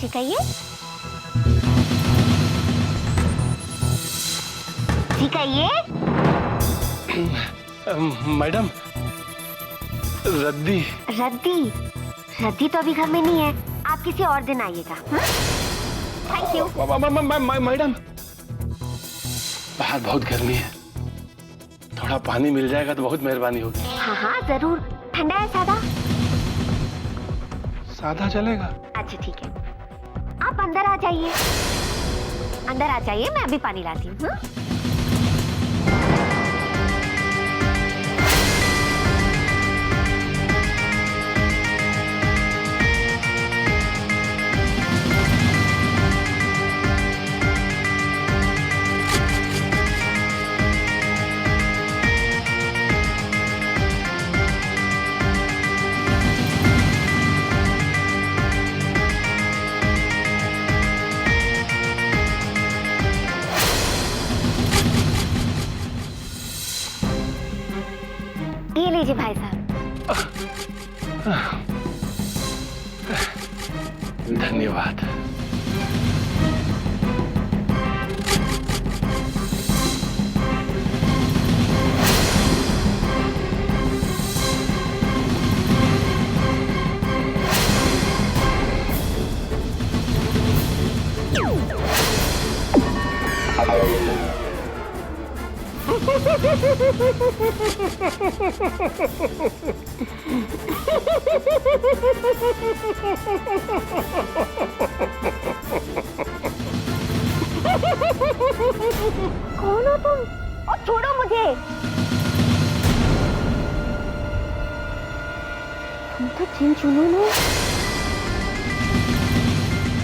सिखाइए। सिखाइए। मैडम, रद्दी। रद्दी? रद्दी तो अभी घर में नहीं है, आप किसी और दिन आइएगा। Thank you. मैडम, बाहर बहुत गर्मी है, थोड़ा पानी मिल जाएगा तो बहुत मेहरबानी होगी। हाँ हाँ जरूर। ठंडा है सादा? सादा चलेगा। अच्छा ठीक है, आप अंदर आ जाइए। अंदर आ जाइए, मैं अभी पानी लाती हूँ। ये लीजिए भाई साहब। धन्यवाद। कौन हो तुम? और छोड़ो मुझे। तुम तो जिन जुनून हो,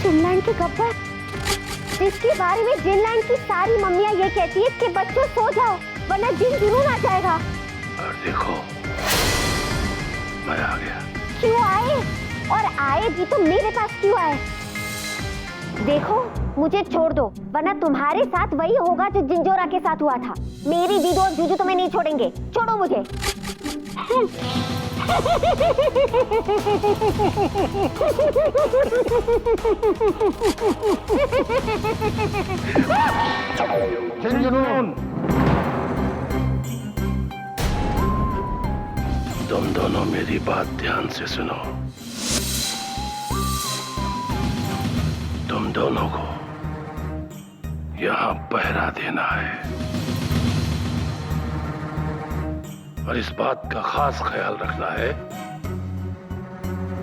जिनलैंड के गब्बर, जिसके बारे में जिनलैंड की सारी मम्मियां ये कहती है कि बच्चों सो जाओ वरना जिन जुनून आ जाएगा। और देखो, मैं आ गया। क्यों आए? और आए भी तो मेरे पास क्यों आए? देखो मुझे छोड़ दो वरना तुम्हारे साथ वही होगा जो जिंजोरा के साथ हुआ था। मेरी दीदो और जूजू तुम्हें नहीं छोड़ेंगे। छोड़ो मुझे। जिनजुनून, तुम दोनों मेरी बात ध्यान से सुनो। तुम दोनों को यहाँ पहरा देना है और इस बात का खास ख्याल रखना है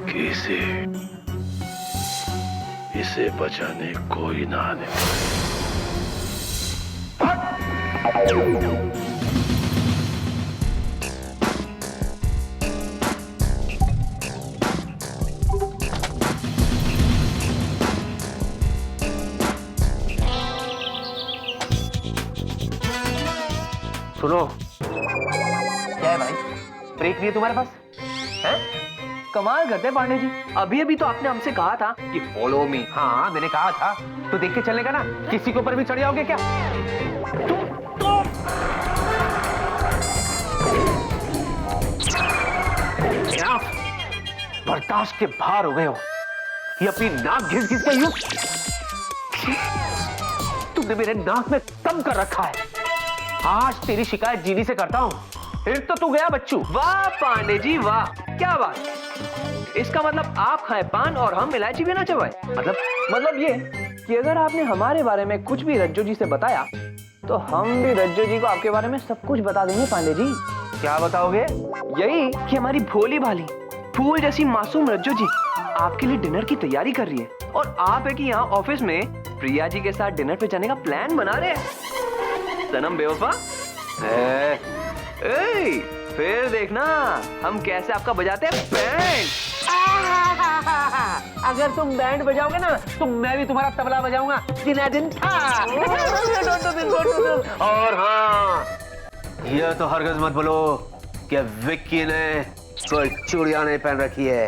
कि इसे बचाने कोई ना आने पाए। सुनो, क्या है भाई? ब्रेक नहीं है तुम्हारे पास? हैं? कमाल करते हैं पांडे जी। अभी अभी तो आपने हमसे कहा था कि फॉलो मी। हाँ मैंने कहा था, तो देख के चलेगा ना? किसी के ऊपर भी चढ़ जाओगे क्या? बर्दाश्त के बाहर हो गए हो। ये अपनी नाक घिस घिस के यूं तुमने मेरे नाक में दम कर रखा है। आज तेरी शिकायत जीनी से करता हूँ, फिर तो तू गया बच्चू। वाह पांडे जी वाह, क्या बात। इसका मतलब आप खाए पान और हम इलायची भी ना चबाए। मतलब ये कि अगर आपने हमारे बारे में कुछ भी रज्जो जी से बताया तो हम भी रज्जो जी को आपके बारे में सब कुछ बता देंगे पांडे जी। क्या बताओगे? यही कि हमारी भोली भाली फूल जैसी मासूम रज्जो जी आपके लिए डिनर की तैयारी कर रही है और आप है कि यहाँ ऑफिस में प्रिया जी के साथ डिनर पे जाने का प्लान बना रहे हैं। सनम बेवफा। फिर देखना हम कैसे आपका बजाते हैं बैंड। अगर तुम बैंड बजाओगे ना तो मैं भी तुम्हारा तबला बजाऊंगा। दिन था। और हाँ, यह तो हरगिज़ मत बोलो कि विक्की ने कोई चूड़ियां नहीं पहन रखी है।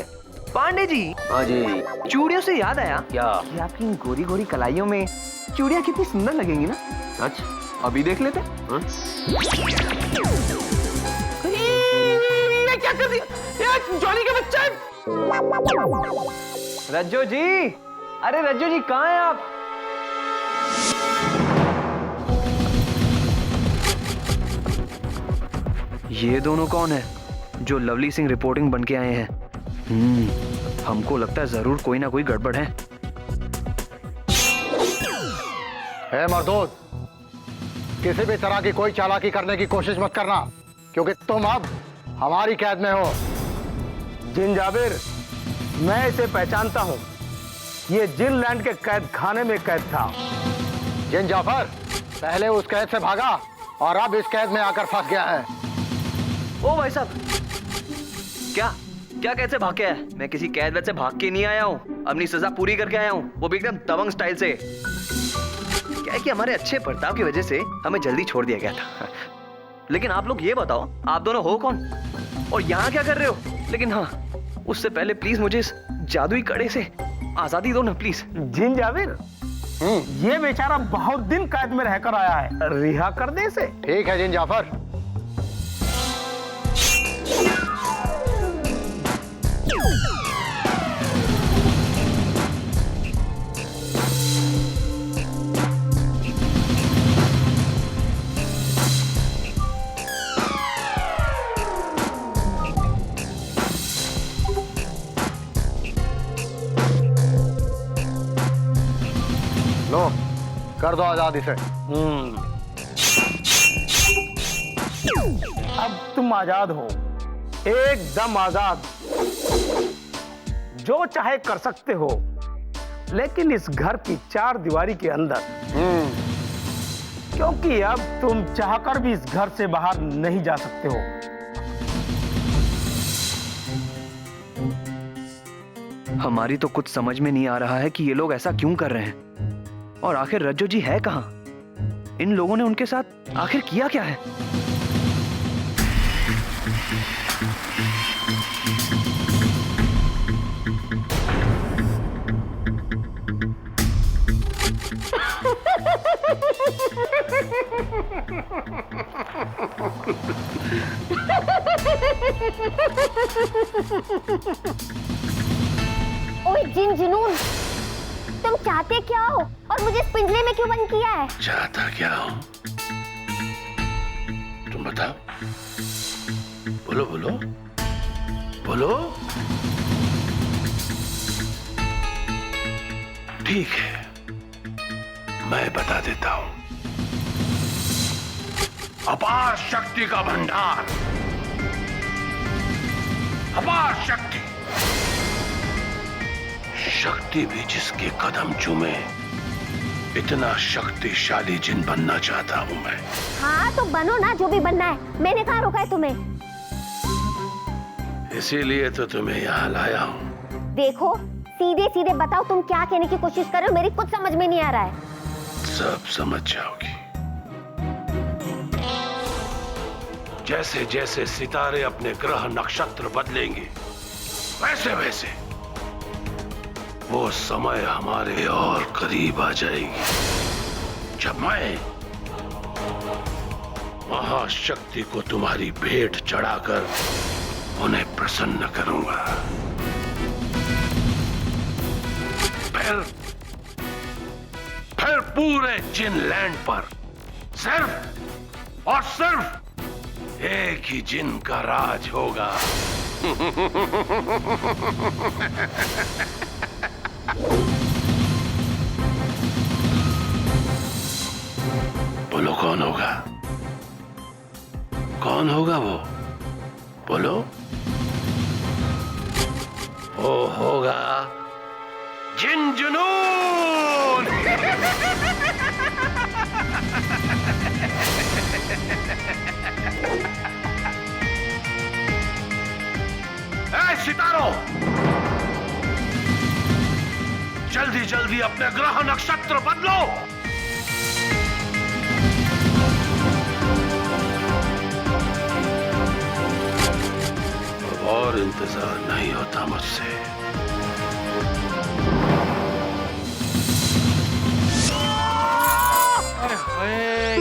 पांडे जी। हाँ जी। चूड़ियों से याद आया क्या? कि आपकी इन गोरी गोरी कलाइयों में चूड़ियां कितनी सुंदर लगेंगी ना। अच्छा, अभी देख लेते। हाँ? क्या कर दिया? जॉनी का बच्चा है। रज्जो जी अरे रज्जू जी कहाँ हैं आप? ये दोनों कौन है जो लवली सिंह रिपोर्टिंग बन के आए हैं? हमको लगता है जरूर कोई ना कोई गड़बड़ है। है मरदूद, किसी भी तरह की कोई चालाकी करने की कोशिश मत करना, क्योंकि तुम अब हमारी कैद में हो। जिन जाबिर, मैं इसे पहचानता हूं। ये जिन लैंड के कैद खाने में कैद था। जिन जाफर पहले उस कैद से भागा और अब इस कैद में आकर फंस गया है। ओ भाई साहब, क्या क्या कैसे भाग के आया? मैं किसी कैद वैद से भाग के नहीं आया हूँ, अपनी सजा पूरी करके आया हूँ, वो भी एकदम दबंग स्टाइल से। क्या है कि हमारे अच्छे बर्ताव की वजह से हमें जल्दी छोड़ दिया गया था। लेकिन आप लोग ये बताओ, आप दोनों हो कौन और यहाँ क्या कर रहे हो? लेकिन हाँ, उससे पहले प्लीज मुझे इस जादुई कड़े से आजादी दो ना प्लीज। जिन जाबिर, ये बेचारा बहुत दिन कैद में रहकर आया है, रिहा कर दे इसे। ठीक है जिन जाफर। लो, कर दो आजाद इसे। अब तुम आजाद हो, एकदम आजाद। जो चाहे कर सकते हो, लेकिन इस घर की चार दीवारी के अंदर। क्योंकि अब तुम चाहकर भी इस घर से बाहर नहीं जा सकते हो। हमारी तो कुछ समझ में नहीं आ रहा है कि ये लोग ऐसा क्यों कर रहे हैं, और आखिर रज्जो जी है कहां? इन लोगों ने उनके साथ आखिर किया क्या है? ओए जिन जुनून, तुम चाहते क्या हो और मुझे इस पिंजरे में क्यों बंद किया है? चाहता क्या हो तुम बताओ? बोलो बोलो बोलो। ठीक है, मैं बता देता हूं। अपार शक्ति का भंडार, अपार शक्ति, शक्ति भी जिसके कदम चूमे, इतना शक्तिशाली जिन बनना चाहता हूं मैं। हाँ तो बनो ना, जो भी बनना है। मैंने कहाँ रोका है तुम्हें? इसीलिए तो तुम्हें यहाँ लाया हूं। देखो, सीधे सीधे बताओ तुम क्या कहने की कोशिश कर रहे हो, मेरी कुछ समझ में नहीं आ रहा है। सब समझ जाओगी। जैसे जैसे सितारे अपने ग्रह नक्षत्र बदलेंगे, वैसे वैसे वो समय हमारे और करीब आ जाएगी, जब मैं महाशक्ति को तुम्हारी भेंट चढ़ाकर उन्हें प्रसन्न करूंगा। फिर पूरे जिन लैंड पर सिर्फ और सिर्फ एक ही जिन का राज होगा। बोलो कौन होगा? कौन होगा वो? बोलो। वो होगा जिन जुनून। ऐ सितारों, जल्दी जल्दी अपने ग्रह नक्षत्र बदलो। अब और इंतजार नहीं होता मुझसे।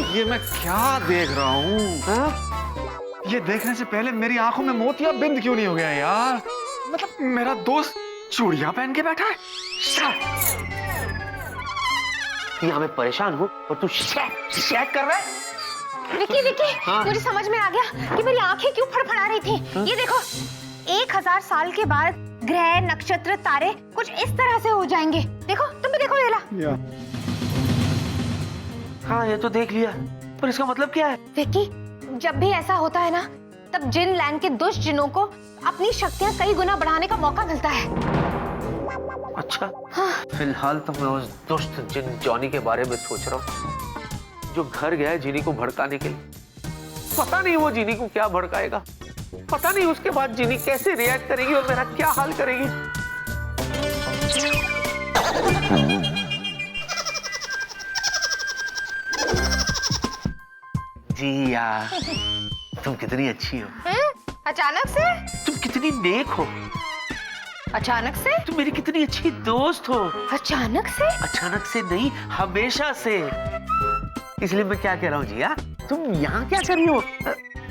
ये मैं क्या देख रहा हूँ? ये देखने से पहले मेरी आंखों में मोतिया बिंद क्यों नहीं हो गया यार? मतलब मेरा दोस्त चूड़ियां पहन के बैठा है, यहाँ मैं परेशान हूँ और तू शिकायत कर रहा है। विकी विकी, हाँ? मुझे समझ में आ गया कि मेरी आंखें क्यों फड़फड़ा रही थी। ये देखो, 1000 साल के बाद ग्रह, नक्षत्र, तारे कुछ इस तरह से हो जाएंगे। देखो, तुम भी देखो येला। हाँ, ये तो देख लिया, पर इसका मतलब क्या है? विकी, जब भी ऐसा होता है ना, तब जिन लैंड के दुष्ट जिनों को अपनी शक्तियां कई गुना बढ़ाने का मौका मिलता है। अच्छा, फिलहाल तो मैं उस दुष्ट जिन जॉनी के बारे में सोच रहा हूँ, जो घर गया है जिनी को भड़काने के लिए। पता नहीं वो जिनी को क्या भड़काएगा, पता नहीं उसके बाद जिनी कैसे रिएक्ट करेगी और मेरा क्या हाल करेगी। जिया, तुम कितनी अच्छी हो। अचानक से? तुम कितनी नेक हो। अचानक से? तुम मेरी कितनी अच्छी दोस्त हो। अचानक से? अचानक से नहीं, हमेशा से। इसलिए मैं क्या कह रहा हूँ जिया, तुम यहाँ क्या कर रही हो?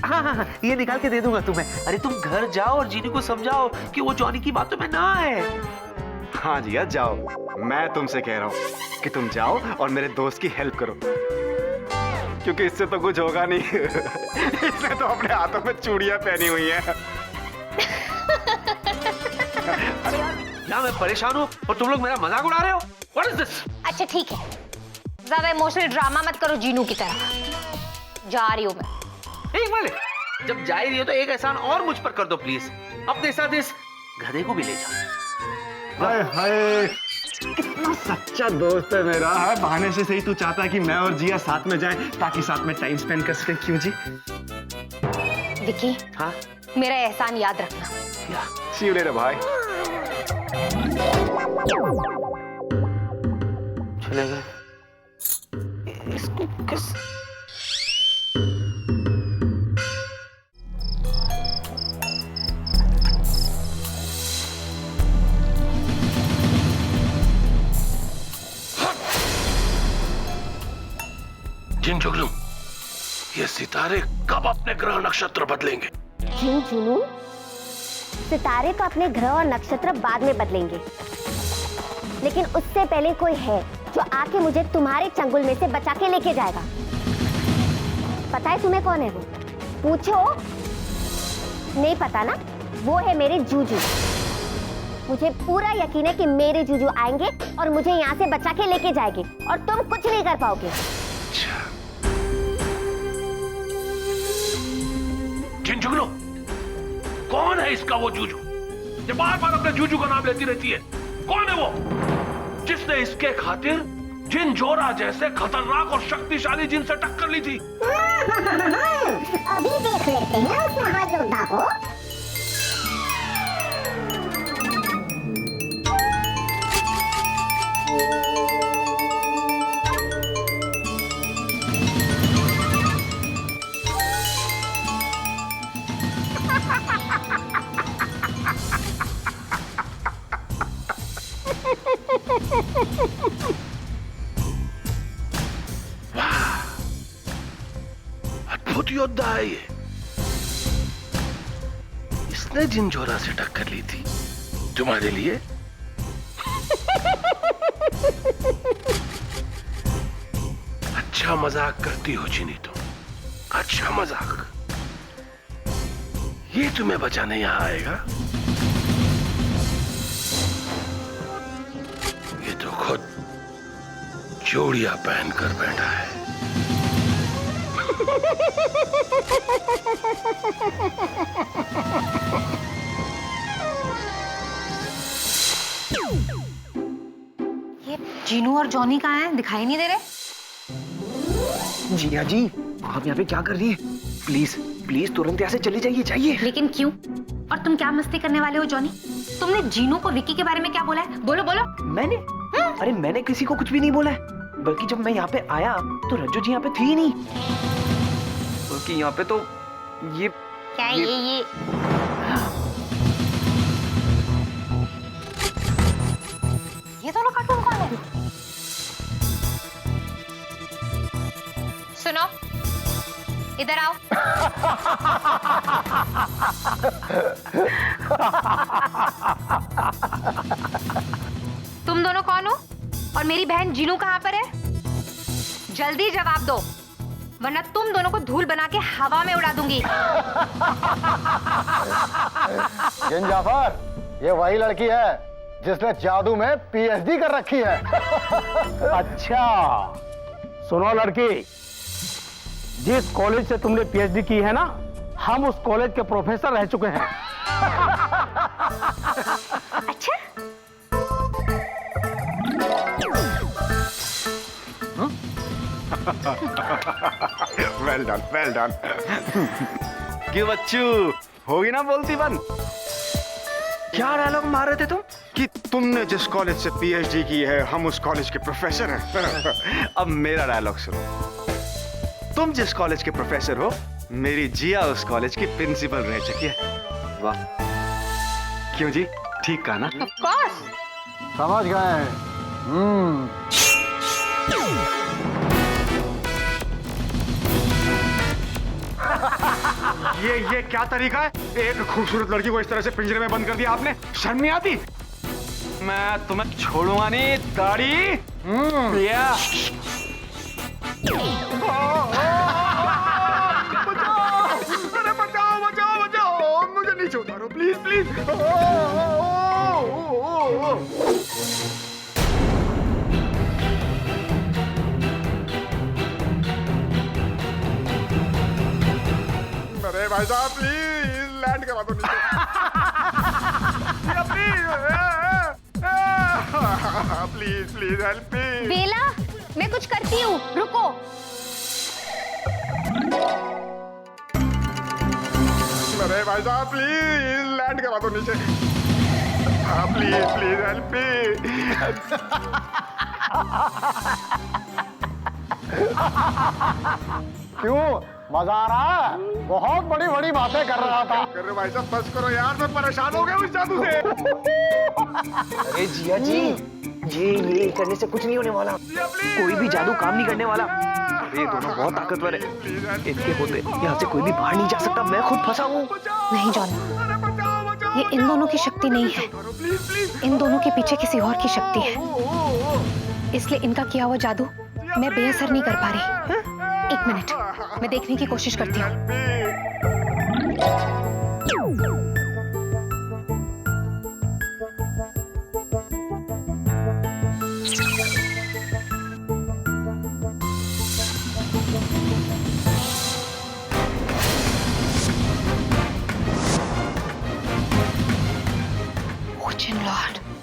हाँ, ये निकाल के दे दूंगा तुम्हें। अरे तुम घर जाओ और जीनी को समझाओ कि वो जॉनी की बातों में ना आए। हाँ जिया, जाओ। मैं तुमसे कह रहा हूँ कि तुम जाओ और मेरे दोस्त की हेल्प करो, क्योंकि इससे तो कुछ होगा नहीं। इसने तो अपने हाथों में चूड़ियां पहनी हुई हैं। यहाँ मैं परेशान हूँ और तुम लोग मेरा मजाक उड़ा रहे हो। What is this? अच्छा ठीक है, ज्यादा इमोशनल ड्रामा मत करो जीनू की तरह। जा रही हूँ मैं। एक मिनट, जब जा ही रही हो तो एक एहसान और मुझ पर कर दो प्लीज। अपने साथ इस गधे को भी ले जाओ। हाय हाय, कितना सच्चा दोस्त है मेरा। है बहाने से सही तू चाहता है कि मैं और जिया साथ में जाएं ताकि साथ में टाइम स्पेंड कर सके। क्यों जी? विकी, हाँ, मेरा एहसान याद रखना। सी यू लेटर भाई। चले गए। इसको किस जिन जुगनू, ये सितारे कब अपने ग्रह नक्षत्र बदलेंगे? जिन जुनू, सितारे तो अपने ग्रह और नक्षत्र बाद में बदलेंगे, लेकिन उससे पहले कोई है जो आके मुझे तुम्हारे चंगुल में से बचा के लेके जाएगा। पता है तुम्हें कौन है वो? पूछो। नहीं पता ना? वो है मेरे जूजू। मुझे पूरा यकीन है कि मेरे जूजू आएंगे और मुझे यहाँ से बचा के लेके जाएंगे और तुम कुछ नहीं कर पाओगे। जिन जुगनू, कौन है इसका वो जूजू जो बार बार अपने जूजू का नाम लेती रहती है? कौन है वो जिसने इसके खातिर जिन जोरा जैसे खतरनाक और शक्तिशाली जिन से टक्कर ली थी? अभी देख लेते हैं उस महायोद्धा को। अद्भुत योद्धा है ये। इसने जिनजोरा से टक्कर ली थी तुम्हारे लिए। अच्छा मजाक करती हो जिनी तुम, अच्छा मजाक। ये तुम्हें बचाने यहां आएगा? ये तो खुद चूड़ियां पहनकर बैठा है। ये जीनू और जॉनी कहाँ हैं? दिखाई नहीं दे रहे। जिया जी, आप यहाँ पे क्या कर रही हैं? प्लीज प्लीज तुरंत यहाँ से चली जाइए, जाइए। लेकिन क्यों? और तुम क्या मस्ती करने वाले हो जॉनी? तुमने जीनू को विकी के बारे में क्या बोला है? बोलो बोलो। मैंने? अरे मैंने किसी को कुछ भी नहीं बोला है। बल्कि जब मैं यहाँ पे आया तो रज्जू जी यहाँ पे थी ही नहीं। बल्कि यहाँ पे तो ये क्या ये दोनों कार्टून कौन है? सुनो, इधर आओ। तुम तुम दोनों कौन हो और मेरी बहन जीनू कहाँ पर है? जल्दी जवाब दो, वरना तुम दोनों को धूल बना के हवा में उड़ा दूंगी। जिन जाफर, ये वही लड़की है जिसने जादू में पीएचडी कर रखी है। अच्छा, सुनो लड़की, जिस कॉलेज से तुमने पीएचडी की है ना, हम उस कॉलेज के प्रोफेसर रह चुके हैं। अच्छा, वेल डन, वेल डन। क्यों बच्चू, होगी ना बोलती बन? क्या डायलॉग मार रहे थे तुम? कि तुमने जिस कॉलेज से पीएचडी की है, हम उस कॉलेज के प्रोफेसर हैं। अब मेरा डायलॉग सुनो। तुम जिस कॉलेज के प्रोफेसर हो, मेरी जिया उस कॉलेज की प्रिंसिपल रह चुकी है। वाह, क्यों जी, ठीक कहा ना? Of course. समझ गए। ये क्या तरीका है? एक खूबसूरत लड़की को इस तरह से पिंजरे में बंद कर दिया आपने, शर्म नहीं आती? मैं तुम्हें छोड़ूंगा नहीं, दाढ़ी। या अरे बचाओ बचाओ बचाओ, मुझे नीचे उतारो प्लीज प्लीज। अरे भाई साहब प्लीज लैंड करवा दो नीचे। Please please help me. Bela, मैं कुछ करती हूँ, रुको। अरे भाई साहब प्लीज लैंड करवा दो नीचे। प्लीज प्लीज हेल्प मी। क्यों, मजा आ रहा है? बहुत बड़ी बड़ी बातें कर रहा था। कर रहे भाई साहब, बस करो यार, मैं परेशान हो गया उस जादू से। अरे जिया जी, ये करने से कुछ नहीं होने वाला। कोई भी जादू काम नहीं करने वाला। ये दोनों बहुत ताकतवर है, इनके होते यहाँ से कोई भी बाहर नहीं जा सकता। मैं खुद फंसा हूँ। नहीं जॉनी, ये इन दोनों की शक्ति नहीं है, इन दोनों के पीछे किसी और की शक्ति है, इसलिए इनका किया हुआ जादू मैं बेअसर नहीं कर पा रही। एक मिनट, मैं देखने की कोशिश करती हूँ।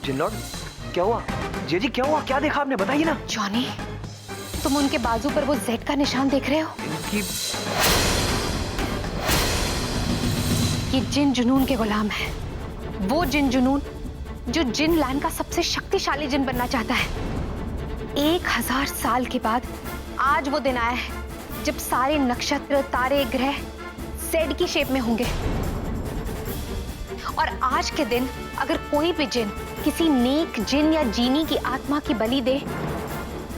जिनलॉर्ड, क्या हुआ? जिया जी क्या हुआ? क्या देखा आपने? बताइए ना। जॉनी, तुम उनके बाजू पर वो जेड का निशान देख रहे हो? इनकी ये जिन जुनून के गुलाम है, वो जिन जुनून जो जिन लैंड का सबसे शक्तिशाली जिन बनना चाहता है। 1000 साल के बाद आज वो दिन आया है जब सारे नक्षत्र, तारे, ग्रह जेड की शेप में होंगे। और आज के दिन अगर कोई भी जिन किसी नेक जिन या जीनी की आत्मा की बलि दे,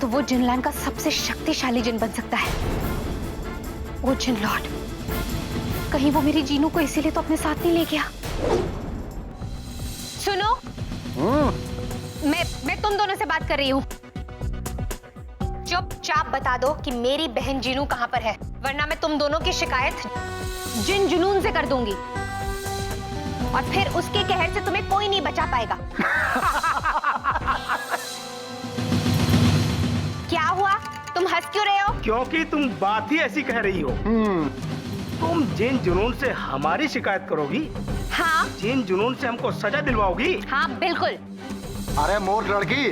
तो वो जिनलैंड का सबसे शक्तिशाली जिन बन सकता है। वो जिन लॉर्ड, कहीं वो मेरी जीनू को इसीलिए तो अपने साथ नहीं ले गया। सुनो, मैं तुम दोनों से बात कर रही हूँ। चुपचाप बता दो कि मेरी बहन जीनू कहाँ पर है, वरना मैं तुम दोनों की शिकायत जिन जुनून से कर दूंगी, और फिर उसके कहर से तुम्हें कोई नहीं बचा पाएगा। क्या हुआ? तुम हंस क्यों रहे हो? क्योंकि तुम बात ही ऐसी कह रही हो। तुम जिन जुनून से हमारी शिकायत करोगी? हाँ। जिन जुनून से हमको सजा दिलवाओगी? हाँ बिल्कुल। अरे मूर्ख लड़की,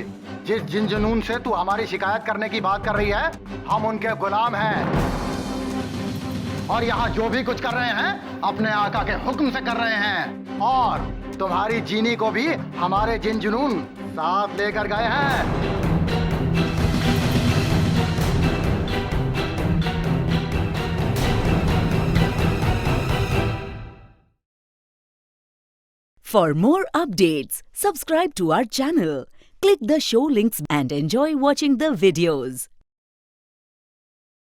जिस जिन जुनून से तू हमारी शिकायत करने की बात कर रही है, हम उनके गुलाम हैं। और यहाँ जो भी कुछ कर रहे हैं अपने आका के हुक्म से कर रहे हैं। और तुम्हारी जीनी को भी हमारे जिन जुनून साथ लेकर गए हैं। For more updates, subscribe to our channel, click the show links and enjoy watching the videos.